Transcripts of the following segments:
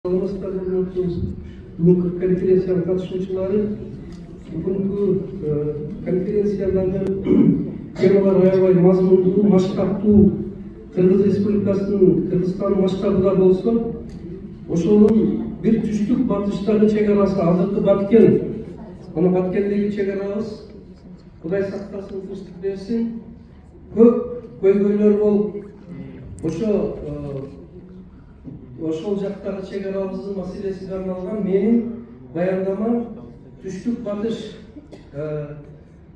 Бүгінгі конференцияның қатысушылары бүгінгі конференцияларды темалар аябай мазмұнды, масштабтуу Кыргыз Республикасынын Кыргызстан масштабында болсо, ошонун бир түштүк батыштагы чек-арасы азыркы Баткен. Аны Баткендеги чек-арабыз Кудай сактасын, тынчтык берсин. Көп көйгөйлөр болуп, ошол жактагы чек-арабыздын маселесине арналган менин баяндамам түштүк батыш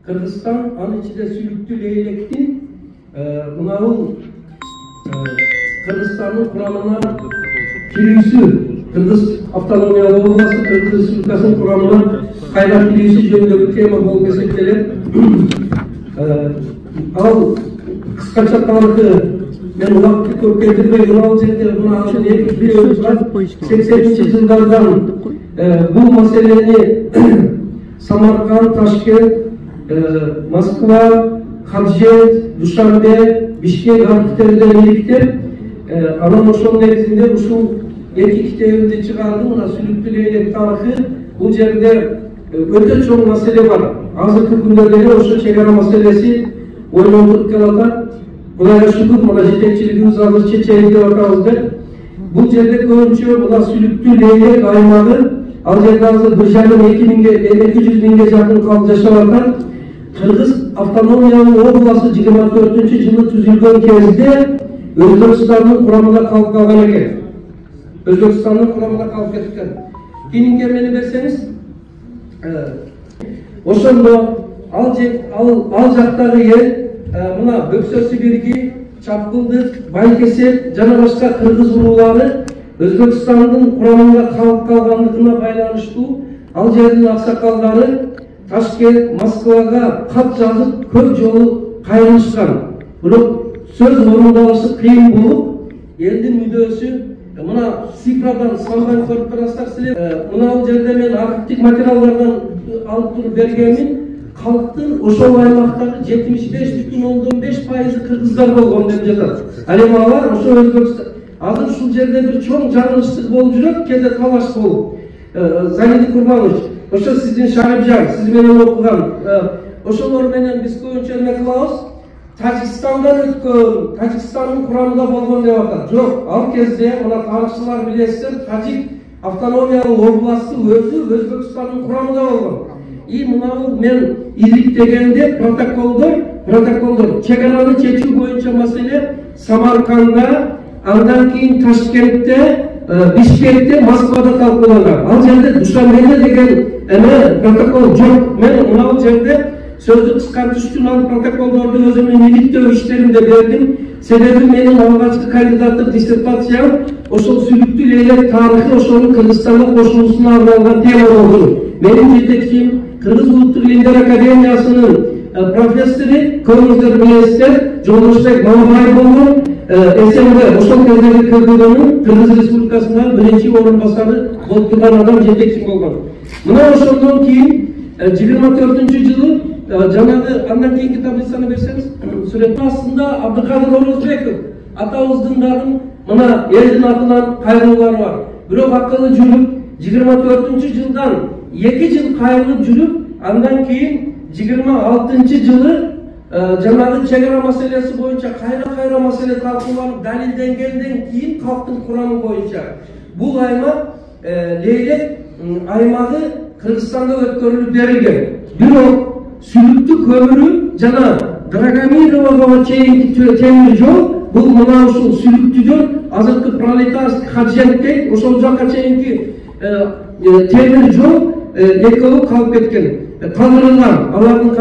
Кыргызстан, анын ичинде Сүлүктүү Лейлектин мынабул Кыргызстандын курамына кирүүсү, Кыргыз автономиялык областы Кыргыз Республикасынын курамына кайра кирүүсү жөнүндөгү тема болуп эсептелет. Ал кыскача тарыхы мен убакытты көп келтирбей, мынау жерде мына эки период бар. 80-жылдардан бул маселени Самарканд, Ташкент, Москва, Хаджент, Душанбе, Бишкек архивтерден иликтеп, анан ошонун негизинде ушул эки китебимди чыгардым. Мына Сүлүктүү Лейлек тарыхы. Бул жерде өтө чоң маселе бар. Азыркы күндөрдө ошо чек-ара маселеси ойлонуп келатат. Кудайга шүкүр, мына жетекчилигибиз азыр чечейин деп атабыз деп. Бул жерде көбүнчө мына Сүлүктүү Лейлек аймагы, ал жерде азыр 1,5-200 миңге жакын калып жашап атат. Кыргыз автономиялык областы 24-жылы түзүлгөн кезде Өзбекстандын курамында калып калган экен. Өзбекстандын курамында калып кеткен. Кийинки мени берсеңиз, ошондо ал жактагы эл мына Бөксө Сибирги, Чапкылдык, Байкесек жана башка кыргыз уруулары Өзбекстандын курамында калып калгандыгына байланыштуу ал жердин аксакалдары Ташкент, Москвага кат жазып көп жолу кайрылышкан. Бирок сөз орундалышы кыйын болуп, элдин мүдөөсү мына цифрадан сандан көрүп турасыздар силер. Мына жерде мен архивдик материалдардан алып туруп бергенмин. Халктын ошол аймактагы 75,5% кыргыздар болгон деп жатат. Ал эми алар ошо Өзбекстан. Азыр ушул жерде бир чоң жаңылыштык болуп жүрөт, кээде талаш болуп. Залиди Курманович, ошо сиздин шагиржан, сиз менен окуган. Ошолор менен биз көбүнчө эме кылабыз. Тажикстандан өткөн, Тажикстандын курамында болгон деп атат. Жок, ал кезде мына тарыхчылар билесиздер, Тажик автономиялык областы өзү Өзбекстандын курамында болгон. Мынау мен иликтегенде протоколдор чек-араны чечүү боюнча маселе Самарканда, андан кийин Ташкентте, Бишкекте, Москвада талкууланган. Ал жерде Душанбеде деген эме протокол жок. Мен мынау жерде сөздү кыскартыш үчүн протоколдорду өзүмдүн иликтөө иштеримде бердим. Себеби менин алгачкы кандидаттык диссертациям ошол Сүлүктүү Лейлек тарыхы ошонун Кыргызстанга кошулуусуна арналган тема болду. Менин жетекчим Кыргыз Улуттук Илимдер Академиясынын профессору, көңүлдөр билесиздер, Жолдошбек Мамабай болгон. СМГ ошол кездеги КГБнын Кыргыз Республикасындагы биринчи орун басары болуп турган адам жетекчи болгон. Мына ошондон кийин 24-жылы жанагы андан кийинки таблицаны берсеңиз, сүрөттө астында Абдыкадыр Орозбеков атабыздын дагы мына элдин атынан кайрылуулары бар. Бирок акылы жүрүп 24-жылдан 2 жыл кайрылып жүрүп, андан кийин 26-жылы жанагы чек-ара маселеси боюнча кайра маселе талкууланып далилденгенден кийин калктын курамы боюнча бул аймак Лейлек аймагы Кыргызстанга өткөрүлүп берилген. Бирок Сүлүктүү көмүрү жана Драгомирового чейинки темир жол бул мына ушул Сүлүктүүдөн азыркы Пролетарский Хаджентке ошол жака чейинки темир жол экөө калып кеткен, калтырылган алардын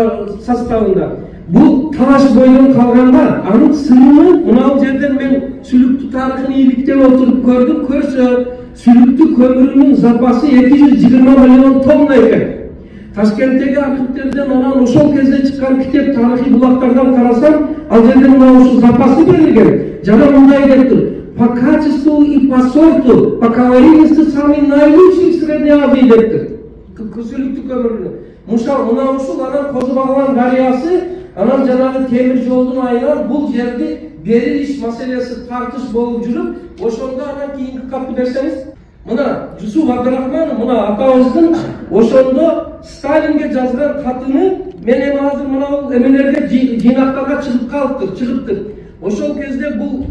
составында. Бул талаш бойдон калганда анын сырын мына жерден мен Сүлүктүү тарыхын иликтеп отуруп көрдүм. Көрсө Сүлүктүү көмүрүнүн запасы 220 миллион тонна экен. Ташкенттеги архивтерден анан ошол кезде чыккан китеп тарыхый булактардан карасам, ал жерде мына ушул запасы берилген. Жана мындай деп тур: по качеству и по сорту, по калорийности самый наилучший в Средней Азии деп тур. Сүлүктүү көмүрүнү. Мына ушул анан Козу Баглан дарыясы, анан жанагы темир жолдун айынан бул жерди берилиш маселеси тартыш болуп жүрүп, ошондо анан кийинки капты берсеңиз, Мына Жусуп Абдрахманов мына атабыздын ошондо Сталинге жазган катыны мен эми азыр мына эмелерге жыйнактарга чыгыптыр. Ошол кезде бул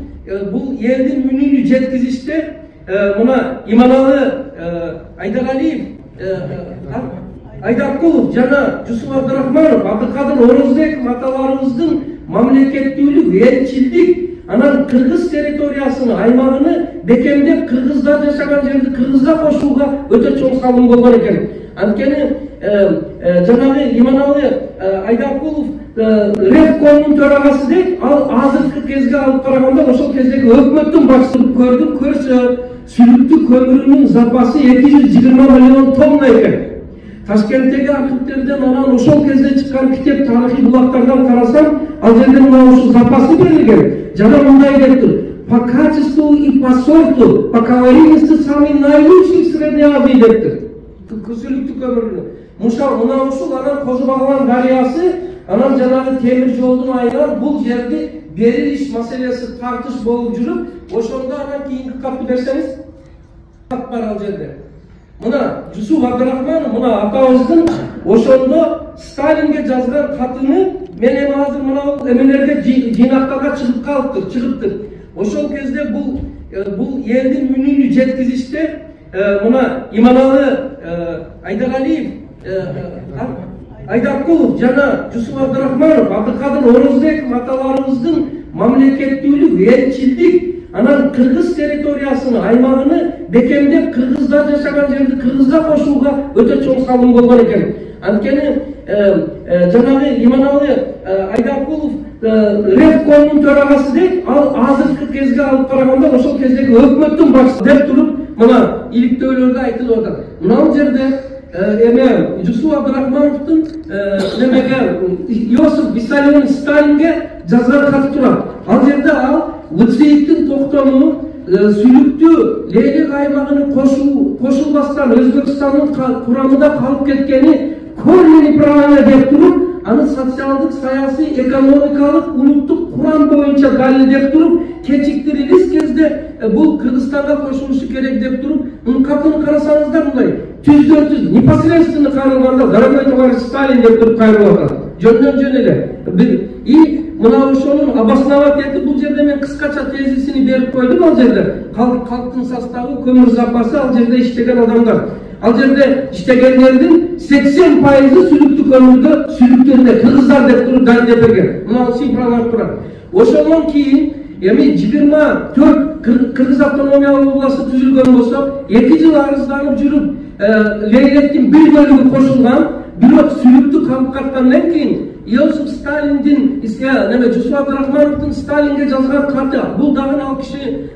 элдин үнүнү жеткизиште мына Иманалы Айдаралиев, Айдаркулов жана Жусуп Абдрахманов, Абдыкадыр Орозбеков аталарыбыздын мамлекеттүүлүк, элчилдик, анан кыргыз территориясыны, аймагыны бекемдеп, кыргыздар жашаган жерди кыргызга кошууга өтө чоң салым болгон экен. Анткени жанагы Иманалы Айдаркулов Ревкомдун төрагасы дейт, ал азыркы кезге алып караганда ошол кездеги өкмөттүн башчысын көрдүм, көрсө сүлүктү көмүрүнүн запасы 220 миллион тонна экен. Ташкенттеги архивтерден анан ошол кезде чыккан китеп тарыхый булактардан карасам, ал жерде мына ушул запасы берилген. Жана мындай деп тур: по качеству и по сорту, по калорийности самый наилучший в Средней Азии деп тур. Сүлүктү көмүрүнү. Мына ушул анан Кожо Баглан дарыясы, анан жанагы темир жолдун айынан бул жерди берилиш маселеси тартыш болуп жүрүп, ошондо анан кийинки катты берсеңиз, кат бар ал жерде. Мына Жусуп Абдрахманов мына атабыздын ошондо Сталинге жазган катыны мен эми азыр мына эмелерге жыйнактарга чыгыптыр. Ошол кезде бул элдин үнүнү жеткизиште мына Иманалы Айдаралиев, Айдаркулов жана Жусуп Абдрахманов, Абдыкадыр Орозбеков аталарыбыздын мамлекеттүүлүк, элчилдик, анан кыргыз территориясыны, аймагыны бекемдеп, кыргыздар жашаган жерди кыргызга кошууга өтө чоң салым болгон экен. Анткени жанагы Иманалы Айдаркулов Ревкомдун төрагасы дейт, ал азыркы кезге алып караганда ошол кездеги өкмөттүн башчысы деп туруп, мына иликтөөлөрдө айтылып атат. Мына жерде Жусуп Абдрахмановдун Иосиф Виссарионович Сталинге жазган каты турат. Ал жерде ал Лыцеевдин токтому сүлүктү Лейлек аймагыны кошулбастан Өзбекстандын курамында калып кеткени корни неправильно деп туруп, аны социалдык, саясий, экономикалык, улуттук курам боюнча далилдеп туруп, кечиктирилис кезде бул Кыргызстанга кошулушу керек деп туруп, мунун катын карасаңыздар мындай түз непосредственно каралганда дорогой товарищ Сталин деп туруп кайрылып атат. Жөндөн эле. И мына ошонун обосновать этип бул жерде мен кыскача тезисини берип койдум. Ал жерде калктын составы, көмүр запасы, ал жерде иштеген адамдар. Ал жерде иштегендердин 80% сүлүктү көмүрдө кыргыздар деп туруп далилдеп берген. Мына цифралар турат. Ошондон кийин эми 24 Кыргыз автономиялык областы түзүлгөн болсо, 2 жыл арызданып жүрүп, Лейлектин bir bölümü кошулган, бирок сүлүктү камкаткандан кийин Иосиф Сталиндин, Жусуп Абдрахмановдун Сталинге жазган каты, бул дагы ал киши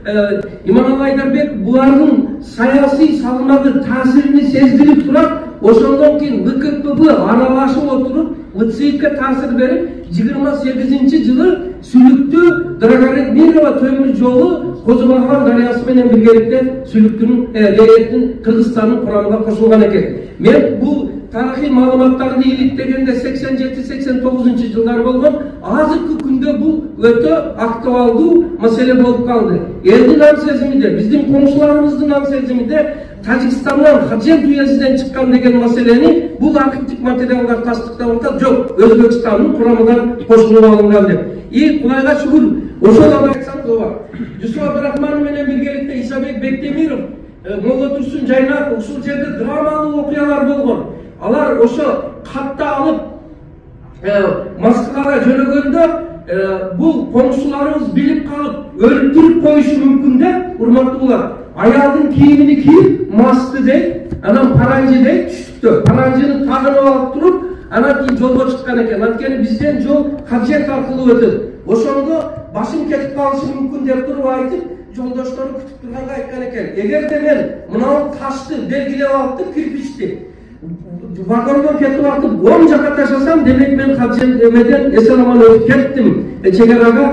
Иманалы Айдарбек булардын саясий салмагы таасирини сездирип турат. Ошондон кийин ВКПБ аралашып отуруп, ЛЦИКке таасир берип, 28-жылы сүлүктү Драгомирова төмүр жолу Кожо Баглан дарыясы менен биргеликте сүлүктүн Лейлектин Кыргызстандын курамына кошулган экен. Мен бул тарыхый маалыматтарды иликтегенде 87-89 жылдар болгон. Азыркы күндө бул өтө актуалдуу маселе болуп калды. Элдин ан сезимиде, биздин комшуларыбыздын ан сезимиде Тажикстандан, Хаджент уезден чыккан деген маселени бул архивдик материалдар тастыктап атат. Жок, Өзбекстандын курамынан кошулуп алынган деп. И Кудайга шүгүр, ошол айтсам ооба. Жусуп Абдрахманов менен биргеликте Исабек Бектемиров, Молла Турсун Жайнаков ушул жерде драмалуу окуялар болгон. Алар ошо катты алып Москвага жөнөгөндө бул комшуларыбыз билип калып өлтүрүп коюшу мүмкүн деп, урматтуулар. Аялдын кийимини кийип, масты дейт, анан паранжы дейт, түштүктө паранжыны тагынып алып туруп, анан кийин жолго чыккан экен. Анткени бизден жол Хаджент аркылуу өтөт. Ошондо башым кетип калышы мүмкүн деп туруп айтып, жолдоштору күтүп турганга айткан экен. Эгерде мен мына ташты белгилеп алып, кирпичти вагондон кетип атып, оң жакка ташасам, демек мен Хаджент эмеден эсен-аман өтүп кеттим, чегарага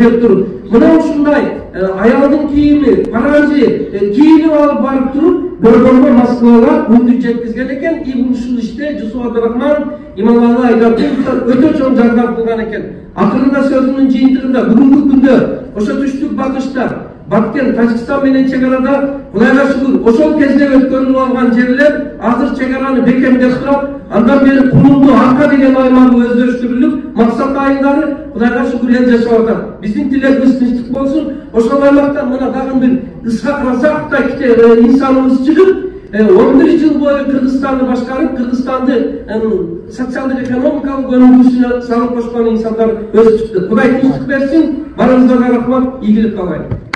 деп туруп. Мына ушундай аялдын кийими, паранжы кийинип алып барып туруп, борборго Москвага күндү жеткизген экен. И ушул иште Жусуп Абдрахманов, Иманалы Айдарбек өтө чоң жардам кылган экен. Акырында сөзүнүн жыйынтыгында бүгүнкү күндө ошо түштүк батышта Баткен, Тажикстан менен чегарада Кудайга шүгүр ошол кезде өткөрүлүп алган жерлер азыр чегараны бекемдеп турат. Андан бери Кулунду Арка деген аймагы өздөштүрүлүп, максат айындары Кудайга шүгүр эл жашап атат. Биздин тилегибиз тынчтык болсун. Ошол аймактан мына дагы бир Исхак Разаковтай инсаныбыз чыгып, 11 жыл бою Кыргызстанды башкарып, Кыргызстанды социалдык экономикалык өнүгүүсүнө салып кошкон инсандар өсүп чыкты. Кудай тынчтык берсин. Барыңыздарга рахмат, ийгилик каалайм.